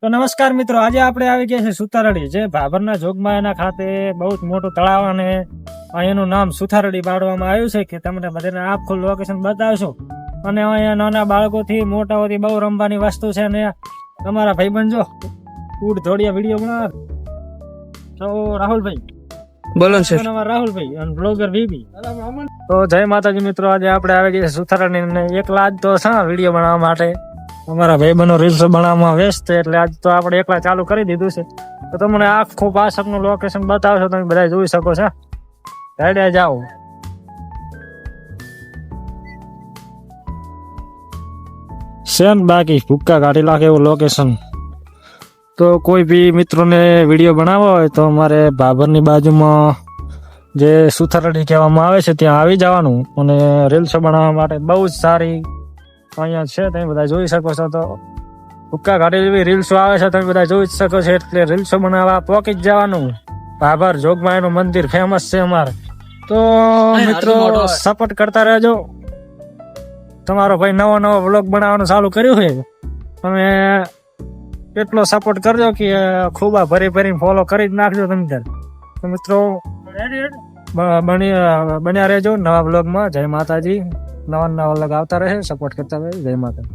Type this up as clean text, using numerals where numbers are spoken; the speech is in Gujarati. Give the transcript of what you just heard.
તો નમસ્કાર મિત્રો, આજે આપણે આવી ગયા છે સુતારડી, જે ભાભરના જોગમાયાના ખાતે બહુ જ મોટું તળાવ અને અહીંયાનું નામ સુતારડી પાડવામાં આવ્યું છે કે તમને બધાને આખું લોકેશન બતાવશો. અને અહીંયા નાના બાળકોથી મોટાઓથી બહુ રમવાની વસ્તુ છે. અને તમારા ભાઈબંધ જો ઉડ ધોડિયા વિડીયો બનાવે તો રાહુલભાઈ બોલો સર. રાહુલભાઈ અને બ્લોગર બીબી. તો જય માતાજી મિત્રો, આજે આપણે આવી ગયા છે સુતારડી. એકલા જ તો છે વિડીયો બનાવવા માટે, અમારા ભાઈબંધો રીલ્સ બનાવવામાં વ્યસ્ત છે, એટલે આજ તો આપણે એકલા ચાલુ કરી દીધું છે. તો તમને આખું પાછળનું લોકેશન બતાવશો, તમે બધા જોઈ શકો છો. હેડ્યા જાઓ. શેન બાકી ભૂક્કા કાઢી નાખે એવું લોકેશન. તો કોઈ બી મિત્રોને વિડીયો બનાવવો હોય તો અમારે ભાભરની બાજુમાં જે સુતારડી કહેવામાં આવે છે ત્યાં આવી જવાનું. અને રીલ્સ બનાવવા માટે બહુ જ સારી અહીંયા છે, તમે બધા જોઈ શકો છો. તો ભૂક્કા કાઢી જેવી રીલ્સો આવે છે, તમે બધા જોઈ શકો છો. એટલે રીલ્સો બનાવવા પોકી જ જવાનું. ભાભર જોગમાયાનું મંદિર ફેમસ છે અમારે. તો મિત્રો સપોર્ટ કરતા રહેજો. તમારો ભાઈ નવો વ્લોગ બનાવવાનું ચાલુ કર્યું છે, તમે એટલો સપોર્ટ કરજો કે ખૂબ ભરીને ફોલો કરી જ નાખજો તમે ત્યારે. તો મિત્રો બન્યા રહેજો નવા વ્લોગમાં. જય માતાજી. નવા વ્લોગ આવતા રહે, સપોર્ટ કરતા રહે. જય માતા.